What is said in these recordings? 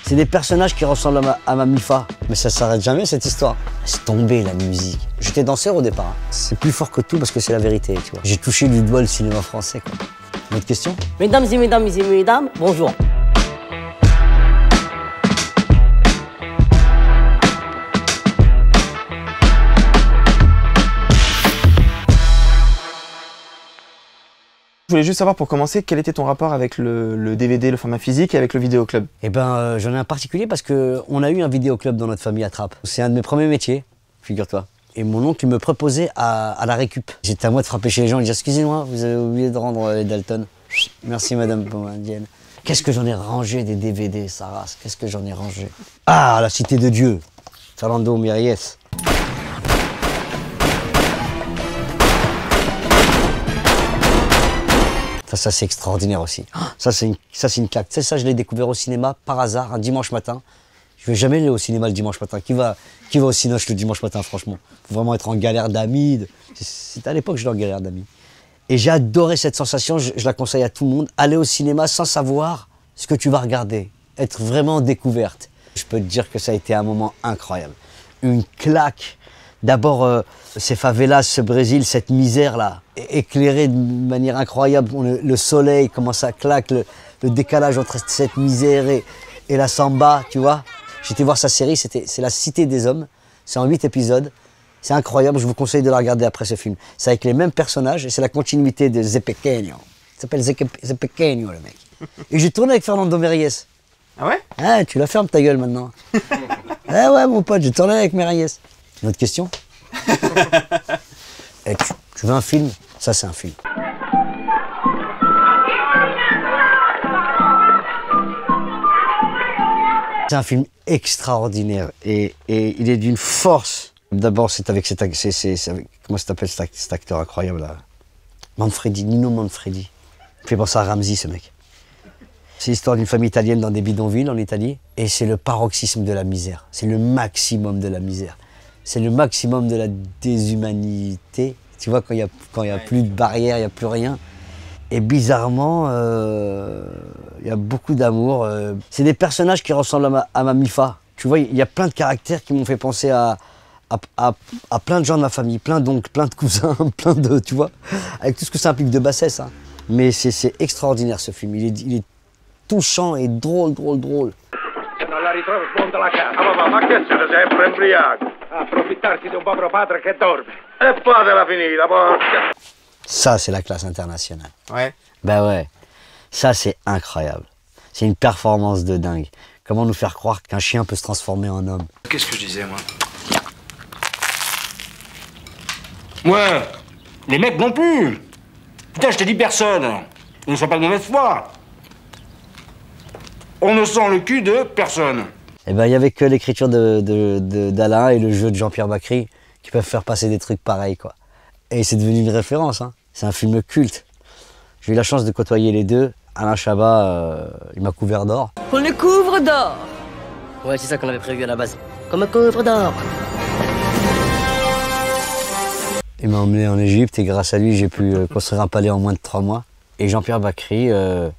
C'est des personnages qui ressemblent à ma Mifa. Mais ça s'arrête jamais cette histoire. Laisse tomber la musique. J'étais danseur au départ. Hein. C'est plus fort que tout parce que c'est la vérité, tu vois. J'ai touché du doigt le cinéma français, quoi. Une autre question? Mesdames et mesdames, bonjour. Je voulais juste savoir pour commencer, quel était ton rapport avec le DVD, le format physique et avec le vidéoclub? Eh ben, j'en ai un particulier parce qu'on a eu un vidéoclub dans notre famille à Trappes. C'est un de mes premiers métiers, figure-toi. Et mon oncle me proposait à la récup. J'étais à moi de frapper chez les gens et de dire « Excusez-moi, vous avez oublié de rendre les Dalton. » Merci madame pour l'indienne. Qu'est-ce que j'en ai rangé des DVD, Sarah? Qu'est-ce que j'en ai rangé? Ah, La Cité de Dieu, Fernando Méries. Ça c'est extraordinaire aussi. Ça c'est une claque. Tu sais, ça je l'ai découvert au cinéma par hasard un dimanche matin. Je vais jamais aller au cinéma le dimanche matin. Qui va au cinoche le dimanche matin, franchement? Faut vraiment être en galère d'amis. C'était à l'époque que j'étais en galère d'amis. Et j'ai adoré cette sensation, je la conseille à tout le monde. Aller au cinéma sans savoir ce que tu vas regarder. Être vraiment en découverte. Je peux te dire que ça a été un moment incroyable. Une claque. D'abord, ces favelas, ce Brésil, cette misère-là, éclairée de manière incroyable. Le soleil, comment ça claque, le décalage entre cette misère et la samba, tu vois. J'étais voir sa série, c'est La Cité des Hommes. C'est en 8 épisodes. C'est incroyable, je vous conseille de la regarder après ce film. C'est avec les mêmes personnages et c'est la continuité de Zé Pequeño. Il s'appelle Zé Pequeño, le mec. Et j'ai tourné avec Fernando Méries. Ah ouais? Ah, tu la fermes ta gueule maintenant. Ah ouais, mon pote, j'ai tourné avec Méries. Une autre question? Eh, tu veux un film? Ça, c'est un film. C'est un film extraordinaire et il est d'une force. D'abord, c'est avec comment ça s'appelle cet acteur incroyable là? Manfredi, Nino Manfredi. Il fait penser à Ramsey, ce mec. C'est l'histoire d'une famille italienne dans des bidonvilles en Italie et c'est le paroxysme de la misère. C'est le maximum de la misère. C'est le maximum de la déshumanité. Tu vois, quand il y a plus de barrières, il n'y a plus rien. Et bizarrement, il y a beaucoup d'amour. C'est des personnages qui ressemblent à ma Mifa. Tu vois, il y a plein de caractères qui m'ont fait penser à plein de gens de ma famille, plein d'oncles, plein de cousins, plein de, tu vois, avec tout ce que ça implique de bassesse. Hein. Mais c'est extraordinaire ce film. Il est touchant et drôle. Non la ritrovo, smonta la casa. Ma che siete sempre embriaco? Approfittarsi di un povero padre che dorme. E fatela finita, porca. Ça, c'est la classe internationale. Ouais. Ben ouais. Ça, c'est incroyable. C'est une performance de dingue. Comment nous faire croire qu'un chien peut se transformer en homme? Qu'est-ce que je disais, moi? Ouais, les mecs non plus. Putain, je te dis personne. Ils ne sont pas de mauvaise foi. On ne sent le cul de personne. Eh ben, il n'y avait que l'écriture d'Alain et le jeu de Jean-Pierre Bacry qui peuvent faire passer des trucs pareils, quoi. Et c'est devenu une référence, hein. C'est un film culte. J'ai eu la chance de côtoyer les deux. Alain Chabat, il m'a couvert d'or. On le couvre d'or. Ouais, c'est ça qu'on avait prévu à la base. Comme un couvre d'or. Il m'a emmené en Égypte et grâce à lui, j'ai pu construire un palais en moins de 3 mois. Et Jean-Pierre Bacry, je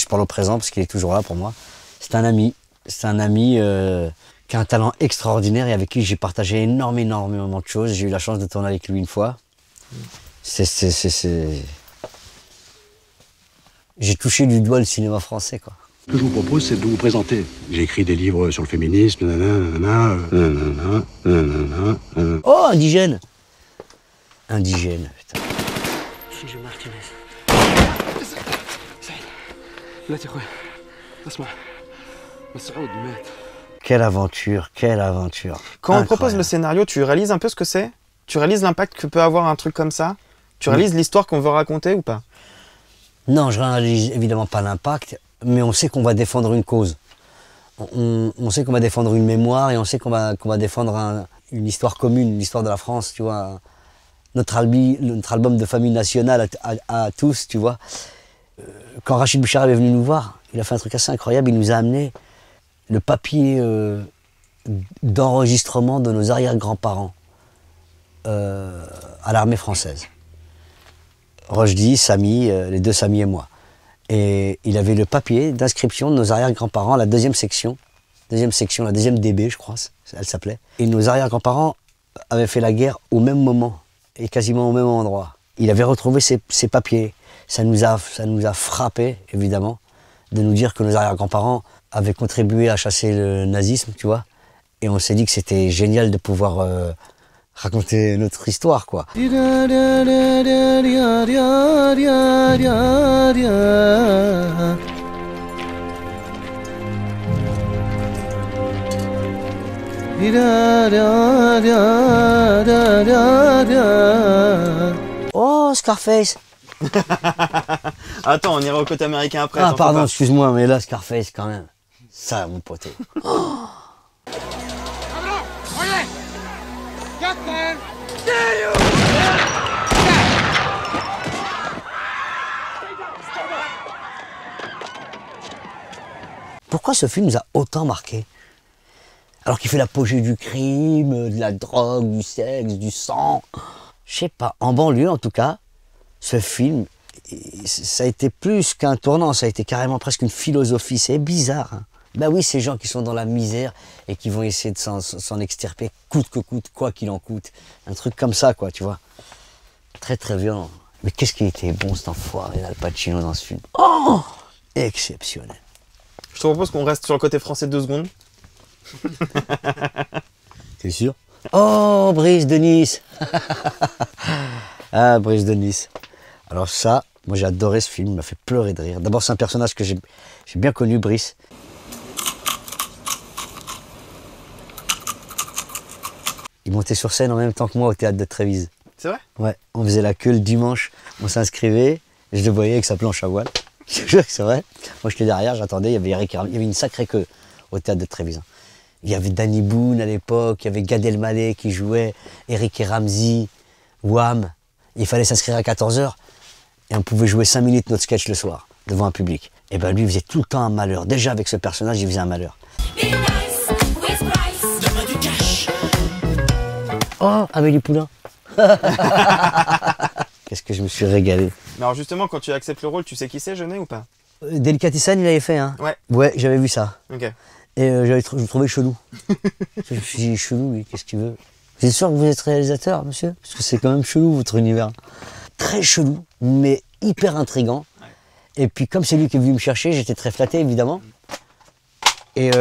parle au présent parce qu'il est toujours là pour moi. C'est un ami. C'est un ami qui a un talent extraordinaire et avec qui j'ai partagé énormément de choses. J'ai eu la chance de tourner avec lui une fois. J'ai touché du doigt le cinéma français, quoi. Ce que je vous propose, c'est de vous présenter. J'ai écrit des livres sur le féminisme, Oh, indigène! Indigène, putain. Gigi Martinez. لا يا اخويا اسمع مسعود مات. Quelle aventure, quelle aventure. Quand on te propose Incroyable. le scénario, tu réalises un peu ce que c'est? Tu réalises l'impact que peut avoir un truc comme ça? Tu réalises l'histoire qu'on veut raconter ou pas? Non, je réalise évidemment pas l'impact, mais on sait qu'on va défendre une cause. On sait qu'on va défendre une mémoire et on sait qu'on va défendre une histoire commune, l'histoire de la France, tu vois. Notre album de famille nationale à tous, tu vois. Quand Rachid Bouchara est venu nous voir, il a fait un truc assez incroyable, il nous a amené le papier d'enregistrement de nos arrière-grands-parents à l'armée française. Rochdi, Samy, les deux Samy et moi. Et il avait le papier d'inscription de nos arrière-grands-parents, la deuxième section, la deuxième DB, je crois, elle s'appelait. Et nos arrière-grands-parents avaient fait la guerre au même moment et quasiment au même endroit. Il avait retrouvé ces papiers. Ça nous a frappé, évidemment, de nous dire que nos arrière-grands-parents avaient contribué à chasser le nazisme, tu vois. Et on s'est dit que c'était génial de pouvoir raconter notre histoire, quoi. Oh, Scarface. Attends, on ira au côté américain après. Ah, pardon, excuse-moi, mais là, Scarface, quand même. Ça, mon pote. Oh. Pourquoi ce film nous a autant marqué? Alors qu'il fait l'apogée du crime, de la drogue, du sexe, du sang. Je sais pas, en banlieue en tout cas, ce film, ça a été plus qu'un tournant, ça a été carrément presque une philosophie, c'est bizarre. Hein. Ben oui, ces gens qui sont dans la misère et qui vont essayer de s'en extirper, coûte que coûte, quoi qu'il en coûte. Un truc comme ça, quoi, tu vois. Très très violent. Mais qu'est-ce qui était bon cet enfoiré, Al Pacino dans ce film. Oh, exceptionnel. Je te propose qu'on reste sur le côté français 2 secondes. T'es sûr? Oh, Brice de Nice. Ah, Brice de Nice. Alors ça, moi j'ai adoré ce film, il m'a fait pleurer de rire. D'abord c'est un personnage que j'ai bien connu, Brice. Il montait sur scène en même temps que moi au théâtre de Trévise. C'est vrai? Ouais, on faisait la queue le dimanche, on s'inscrivait, et je le voyais avec sa planche à voile. Je te jure que c'est vrai. Moi j'étais derrière, j'attendais, il y avait une sacrée queue au théâtre de Trévise. Il y avait Danny Boone à l'époque, il y avait Gad Elmaleh qui jouait, Eric et Ramsey, Wham. Il fallait s'inscrire à 14h et on pouvait jouer 5 minutes notre sketch le soir devant un public. Et ben lui il faisait tout le temps un malheur. Déjà avec ce personnage il faisait un malheur. Oh, Amélie Poulain. Qu'est-ce que je me suis régalé. Mais alors justement, quand tu acceptes le rôle, tu sais qui c'est, Jeunet, ou pas? Delicatessen il avait fait, hein. Ouais. Ouais, j'avais vu ça. Ok. Et je le trouvais chelou. Je me suis dit, chelou, lui, qu'est-ce qu'il veut? Vous êtes sûr que vous êtes réalisateur, monsieur? Parce que c'est quand même chelou, votre univers. Très chelou, mais hyper intriguant. Ouais. Et puis, comme c'est lui qui est venu me chercher, j'étais très flatté, évidemment. Et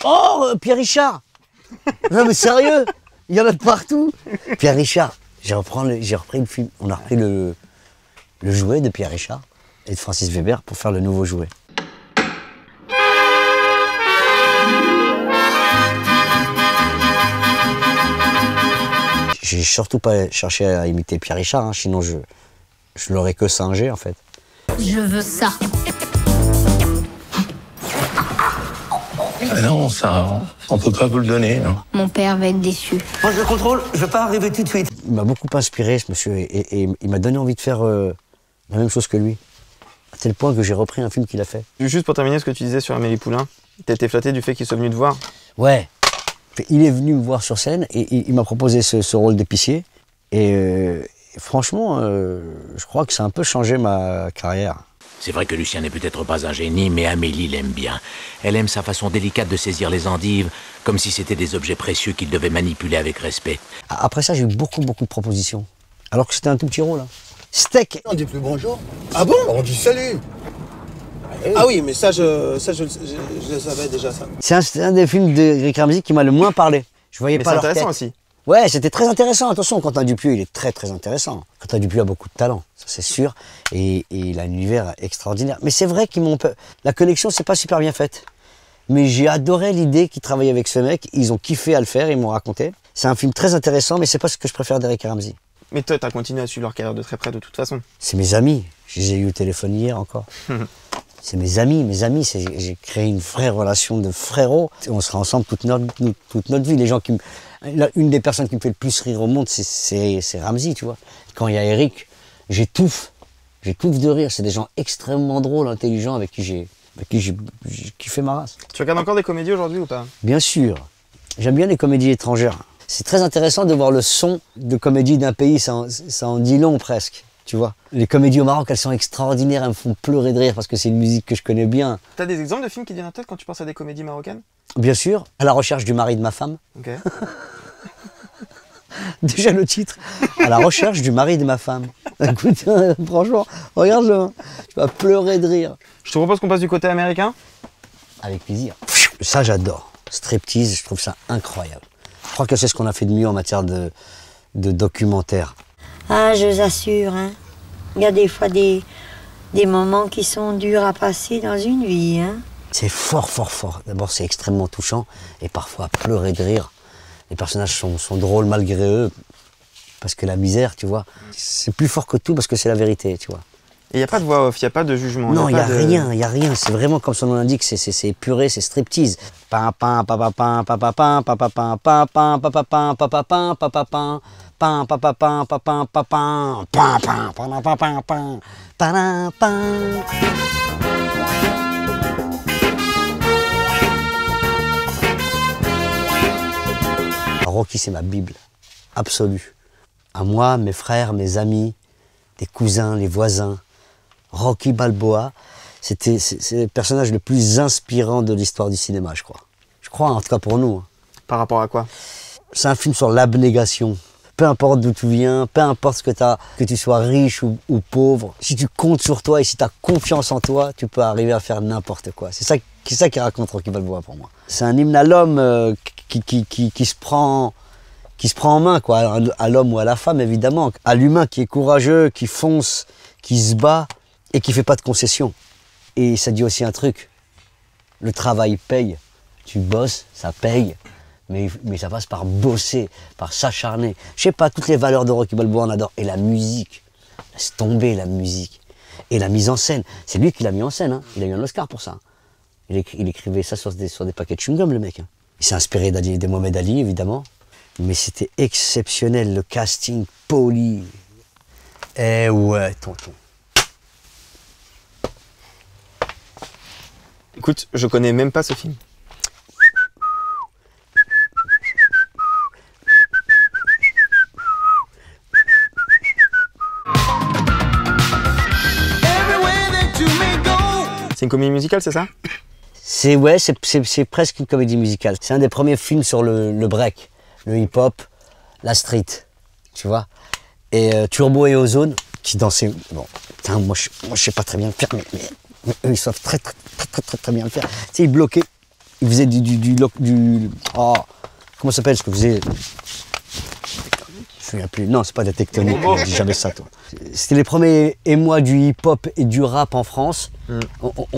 oh, Pierre Richard! Non, mais sérieux? Il y en a de partout! Pierre Richard. J'ai repris le film. On a repris le jouet de Pierre Richard et de Francis Weber pour faire le nouveau jouet. J'ai surtout pas cherché à imiter Pierre Richard, hein, sinon je l'aurais que singé en fait. Je veux ça. Non, ça, on peut pas vous le donner. Non. Mon père va être déçu. Moi je le contrôle, je vais pas arriver tout de suite. Il m'a beaucoup inspiré ce monsieur et il m'a donné envie de faire la même chose que lui. À tel point que j'ai repris un film qu'il a fait. Juste pour terminer ce que tu disais sur Amélie Poulain, t'as été flatté du fait qu'il soit venu te voir? Ouais. Il est venu me voir sur scène et il m'a proposé ce rôle d'épicier. Et franchement, je crois que ça a un peu changé ma carrière. C'est vrai que Lucien n'est peut-être pas un génie, mais Amélie l'aime bien. Elle aime sa façon délicate de saisir les endives, comme si c'était des objets précieux qu'il devait manipuler avec respect. Après ça, j'ai eu beaucoup de propositions. Alors que c'était un tout petit rôle. Hein. Steak. On dit plus bonjour. Ah bon? On dit salut. Ah oui, mais ça, je le savais déjà, ça. C'est un des films d'Eric Ramsey qui m'a le moins parlé. Je voyais pas leur tête. C'est intéressant aussi. Ouais, c'était très intéressant. Attention, Quentin Dupieux, il est très intéressant. Quentin Dupieux a beaucoup de talent, ça c'est sûr. Et il a un univers extraordinaire. Mais c'est vrai qu'ils m'ont... La connexion, c'est pas super bien faite. Mais j'ai adoré l'idée qu'ils travaillaient avec ce mec. Ils ont kiffé à le faire, ils m'ont raconté. C'est un film très intéressant, mais c'est pas ce que je préfère d'Eric Ramsey. Mais toi, t'as continué à suivre leur carrière de très près de toute façon. C'est mes amis. Je les ai eu au téléphone hier encore. C'est mes amis. J'ai créé une vraie relation de frérot. On sera ensemble toute notre vie. Les gens qui une des personnes qui me fait le plus rire au monde, c'est Ramsey, tu vois. Quand il y a Eric, j'étouffe de rire. C'est des gens extrêmement drôles, intelligents, avec qui j'ai kiffé ma race. Tu regardes encore des comédies aujourd'hui ou pas? Bien sûr. J'aime bien les comédies étrangères. C'est très intéressant de voir le son de comédie d'un pays. Ça en dit long presque. tu vois. Les comédies au Maroc, elles sont extraordinaires, elles me font pleurer de rire parce que c'est une musique que je connais bien. T'as des exemples de films qui te viennent en tête quand tu penses à des comédies marocaines? Bien sûr, À la recherche du mari de ma femme. Ok. Déjà le titre, À la recherche du mari de ma femme. Écoute, franchement, regarde-le, tu vas pleurer de rire. Je te propose qu'on passe du côté américain. Avec plaisir. Ça, j'adore. Striptease, je trouve ça incroyable. Je crois que c'est ce qu'on a fait de mieux en matière de documentaire. Ah, je vous assure, hein. Il y a des fois des moments qui sont durs à passer dans une vie, hein. C'est fort, fort, fort. D'abord, c'est extrêmement touchant et parfois pleurer de rire. Les personnages sont drôles malgré eux, parce que la misère, tu vois, c'est plus fort que tout parce que c'est la vérité, tu vois. Et il n'y a pas de voix off, il n'y a pas de jugement. Non, il n'y a rien, il n'y a rien. C'est vraiment comme son nom l'indique, c'est épuré, c'est striptease. Rocky, c'est ma Bible absolue. À moi, mes frères, mes amis, des cousins, les voisins. Rocky Balboa, c'est le personnage le plus inspirant de l'histoire du cinéma, je crois. Je crois, en tout cas pour nous. Par rapport à quoi? C'est un film sur l'abnégation. Peu importe d'où tu viens, peu importe ce que tu as, que tu sois riche ou pauvre, si tu comptes sur toi et si tu as confiance en toi, tu peux arriver à faire n'importe quoi. C'est ça qui raconte Rocky Balboa pour moi. C'est un hymne à l'homme qui se prend en main, quoi, à l'homme ou à la femme évidemment, à l'humain qui est courageux, qui fonce, qui se bat et qui fait pas de concessions. Et ça dit aussi un truc, le travail paye. Tu bosses, ça paye, mais ça passe par bosser, par s'acharner. Je sais pas, toutes les valeurs de Rocky Balboa on adore. Et la musique, laisse tomber la musique. Et la mise en scène, c'est lui qui l'a mis en scène, hein. Il a eu un Oscar pour ça. Il écrivait ça sur des paquets de chewing-gum, le mec. Hein. Il s'est inspiré de Mohamed Ali, évidemment. Mais c'était exceptionnel, le casting poli. Eh ouais, tonton. Écoute, je connais même pas ce film. C'est une comédie musicale, c'est ça? C'est presque une comédie musicale. C'est un des premiers films sur le break, le hip-hop, la street, tu vois. Et Turbo et Ozone, qui dansaient... Bon, putain, moi je sais pas très bien le faire, mais eux, ils savent très bien le faire. Tu sais, ils bloquaient, ils faisaient oh, comment ça s'appelle ce que faisait... Je me souviens plus. Non, c'est pas de la tectonique, je dis jamais ça, toi. C'était les premiers émois du hip-hop et du rap en France.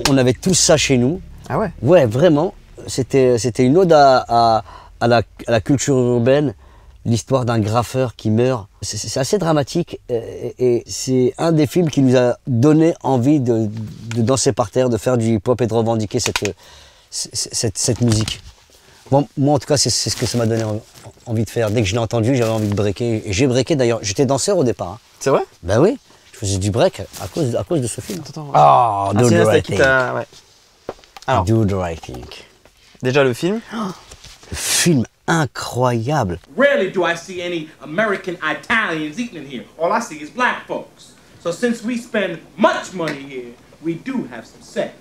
On avait tous ça chez nous. Ah ouais? Ouais, vraiment. C'était une ode à la culture urbaine, l'histoire d'un graffeur qui meurt. C'est assez dramatique et c'est un des films qui nous a donné envie de danser par terre, de faire du hip-hop et de revendiquer cette musique. Bon, moi, en tout cas, c'est ce que ça m'a donné envie de faire. Dès que je l'ai entendu, j'avais envie de breaker. Et j'ai breaké d'ailleurs. J'étais danseur au départ. Hein. C'est vrai? Ben oui. Je faisais du break à cause de ce film. Ah, Do the right thing. Ouais. Alors, Do the right thing. Déjà le film. Le film incroyable. Rarely do I see any American Italians eating in here. All I see is black folks. So since we spend much money here, we do have some say.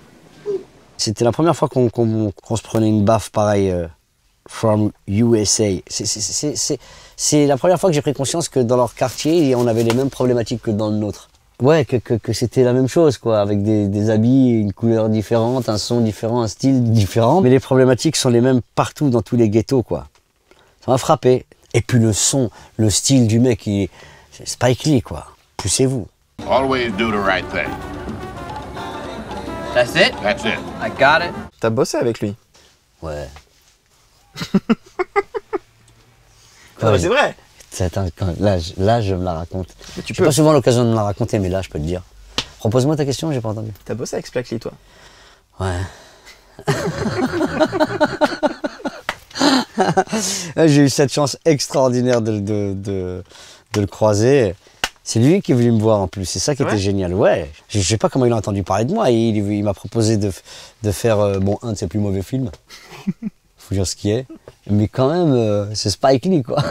C'était la première fois qu'on se prenait une baffe pareille from USA. C'est la première fois que j'ai pris conscience que dans leur quartier, on avait les mêmes problématiques que dans le nôtre. Ouais, que c'était la même chose, quoi, avec des habits, une couleur différente, un son différent, un style différent. Mais les problématiques sont les mêmes partout, dans tous les ghettos, quoi. Ça m'a frappé. Et puis le son, le style du mec, c'est Spike Lee, quoi. Poussez-vous. Always do the right thing. That's it? That's it. I got it. T'as bossé avec lui? Ouais. Ouais, c'est vrai. Attends, là, je me la raconte. J'ai pas souvent l'occasion de me la raconter, mais là, je peux te dire. Repose-moi ta question, j'ai pas entendu. T'as bossé avec Spike Lee, toi? Ouais. J'ai eu cette chance extraordinaire de le croiser. C'est lui qui est venu me voir en plus, c'est ça qui était génial. Ouais, je sais pas comment il a entendu parler de moi. Il m'a proposé de faire un de ses plus mauvais films. Faut dire ce qui est. Mais quand même, c'est Spike Lee, quoi.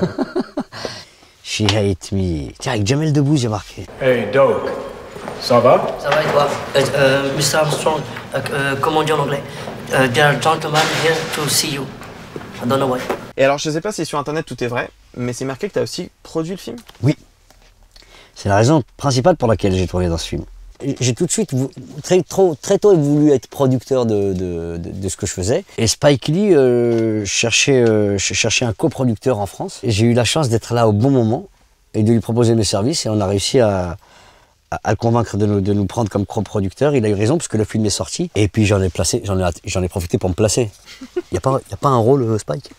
She hate me. Tiens, avec Jamel Debbouze, j'ai marqué. Hey, Doc. Ça va? Ça va et toi? Mr. Armstrong, comment on dit en anglais? There are gentlemen here to see you. I don't know why. Et alors, je sais pas si sur internet tout est vrai, mais c'est marqué que tu as aussi produit le film. Oui. C'est la raison principale pour laquelle j'ai tourné dans ce film. J'ai tout de suite, très tôt, voulu être producteur de ce que je faisais. Et Spike Lee cherchait un coproducteur en France. Et j'ai eu la chance d'être là au bon moment et de lui proposer mes services. Et on a réussi à le convaincre de nous prendre comme coproducteur. Il a eu raison parce que le film est sorti. Et puis j'en ai profité pour me placer. Il y a pas un rôle, Spike.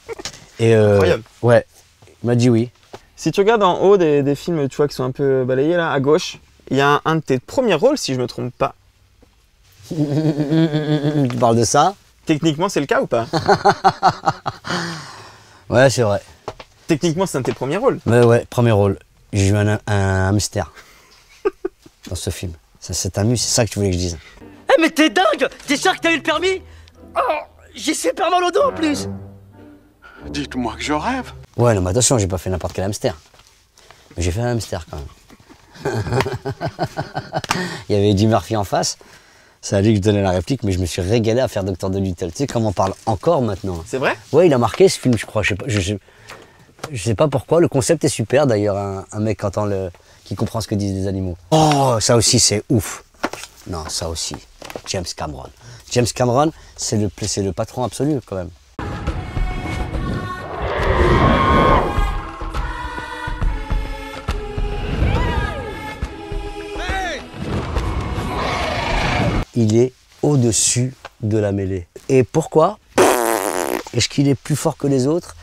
Et incroyable. Ouais, il m'a dit oui. Si tu regardes en haut des films, tu vois, qui sont un peu balayés là, à gauche, il y a un de tes premiers rôles, si je me trompe pas. Tu parles de ça? Techniquement, c'est le cas ou pas? Ouais, c'est vrai. Techniquement, c'est un de tes premiers rôles. Ouais, premier rôle. J'ai eu un hamster dans ce film. C'est ça que tu voulais que je dise. Eh mais t'es dingue! T'es sûr que t'as eu le permis? Oh, j'ai super mal au dos en plus! Dites-moi que je rêve. Ouais, non, mais attention, j'ai pas fait n'importe quel hamster. Mais j'ai fait un hamster quand même. Il y avait Eddie Murphy en face. C'est à lui que je donnais la réplique, mais je me suis régalé à faire Dr. Dolittle. Tu sais comment on parle encore maintenant? C'est vrai? Ouais, il a marqué ce film, je crois. Je sais pas pourquoi. Le concept est super d'ailleurs. Un mec qui comprend ce que disent les animaux. Oh, ça aussi, c'est ouf. Non, ça aussi. James Cameron. James Cameron, c'est le patron absolu quand même. Il est au-dessus de la mêlée. Et pourquoi? Est-ce qu'il est plus fort que les autres?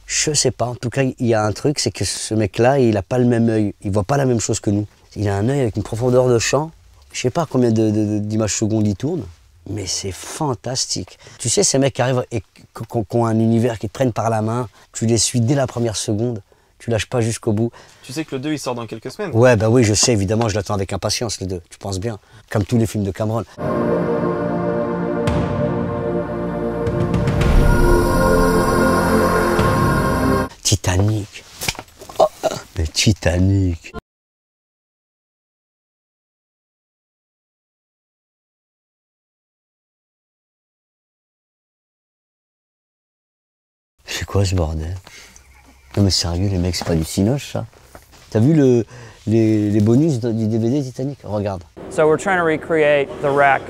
Je sais pas. En tout cas, il y a un truc, c'est que ce mec-là, il a pas le même œil. Il voit pas la même chose que nous. Il a un œil avec une profondeur de champ. Je sais pas combien d'images secondes il tourne, mais c'est fantastique. Tu sais, ces mecs qui arrivent et qui ont un univers, qui te prennent par la main, tu les suis dès la première seconde. Tu lâches pas jusqu'au bout. Tu sais que le 2, il sort dans quelques semaines. Ouais, bah oui, je sais, évidemment, je l'attends avec impatience, le 2. Tu penses bien. Comme tous les films de Cameron. Titanic. Oh, mais Titanic. C'est quoi ce bordel? Non mais sérieux les mecs, c'est pas du cinoche ça. T'as vu les bonus du DVD Titanic? Regarde. So we're trying to recreate the wreck.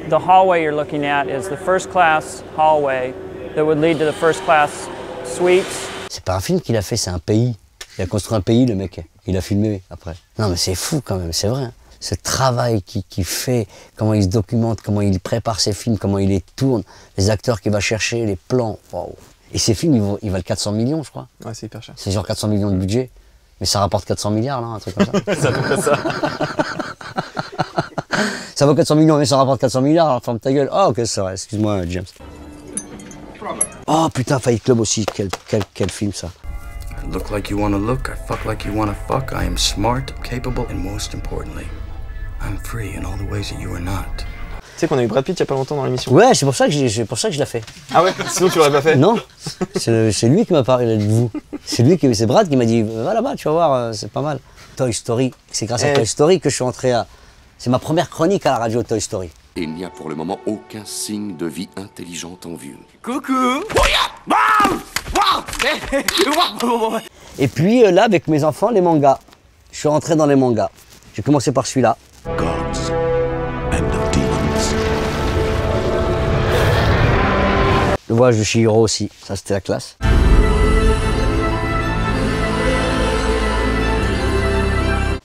The hallway you're looking at is the first class hallway that would lead to the first class suites. C'est pas un film qu'il a fait, c'est un pays. Il a construit un pays le mec. Il a filmé après. Non mais c'est fou quand même, c'est vrai. Ce travail qu'il fait, comment il se documente, comment il prépare ses films, comment il les tourne, les acteurs qu'il va chercher, les plans. Waouh. Et ces films, ils valent 400 millions, je crois. Ouais, c'est hyper cher. C'est genre 400 millions de budget. Mais ça rapporte 400 milliards, là, un truc comme ça. C'est à peu près ça. Ça vaut 400 millions, mais ça rapporte 400 milliards, alors ferme ta gueule. Oh, ok, c'est vrai, excuse-moi, James. Oh, putain, Fight Club aussi, quel film, ça. I look like you wanna look, I fuck like you wanna fuck, I am smart, capable, and most importantly, I'm free in all the ways that you are not. Tu sais qu'on a eu Brad Pitt il y a pas longtemps dans l'émission. Ouais, c'est pour ça que je l'ai fait. Ah ouais? Sinon tu l'aurais pas fait? Non, c'est lui qui m'a parlé de vous. C'est Brad qui m'a dit, va là-bas, tu vas voir, c'est pas mal. Toy Story, c'est grâce à Toy Story que je suis entré à... C'est ma première chronique à la radio, Toy Story. Il n'y a pour le moment aucun signe de vie intelligente en vue. Coucou. Et puis là, avec mes enfants, les mangas. Je suis rentré dans les mangas. J'ai commencé par celui-là. Gods and of demons. Le voyage de Chihiro aussi, ça c'était la classe.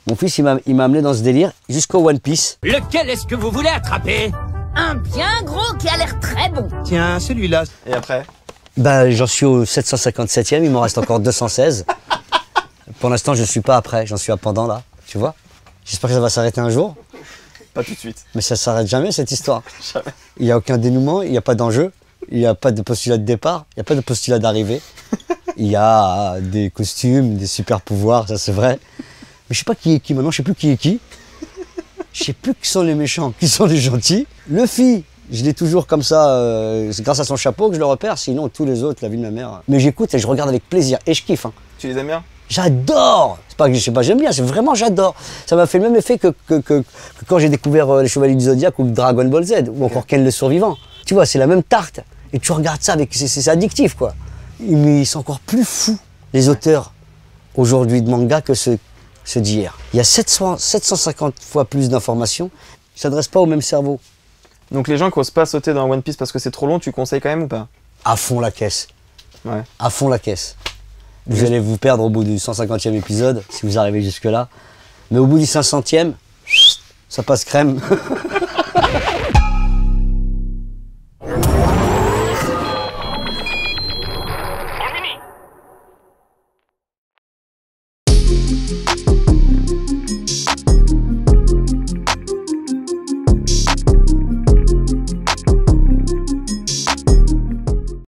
Mon fils, il m'a amené dans ce délire jusqu'au One Piece. Lequel est-ce que vous voulez attraper? Un bien gros qui a l'air très bon. Tiens, celui-là. Et après? Ben, j'en suis au 757e, il m'en reste encore 216. Pour l'instant, je suis pas après, j'en suis à pendant là, tu vois. J'espère que ça va s'arrêter un jour. Pas tout de suite. Mais ça s'arrête jamais cette histoire. Jamais. Il n'y a aucun dénouement, il n'y a pas d'enjeu, il n'y a pas de postulat de départ, il n'y a pas de postulat d'arrivée. Il y a des costumes, des super pouvoirs, ça c'est vrai. Mais je sais pas qui est qui maintenant, je sais plus qui est qui. Je sais plus qui sont les méchants, qui sont les gentils. Luffy, je l'ai toujours comme ça, c'est grâce à son chapeau que je le repère, sinon tous les autres, la vie de ma mère. Mais j'écoute et je regarde avec plaisir, et je kiffe. Hein. Tu les aimes bien? J'adore. C'est pas que je sais pas, j'aime bien, c'est vraiment j'adore. Ça m'a fait le même effet que quand j'ai découvert les Chevaliers du Zodiac ou Dragon Ball Z ou encore Ken le Survivant. Tu vois, c'est la même tarte. Et tu regardes ça avec, c'est addictif quoi. Mais ils sont encore plus fous les auteurs aujourd'hui de manga que ceux d'hier. Il y a 750 fois plus d'informations. Ils ne s'adressent pas au même cerveau. Donc les gens qui n'osent pas sauter dans One Piece parce que c'est trop long, tu conseilles quand même ou pas? À fond la caisse. Ouais. À fond la caisse. Vous allez vous perdre au bout du 150e épisode, si vous arrivez jusque-là. Mais au bout du 500e, ça passe crème. Thank you.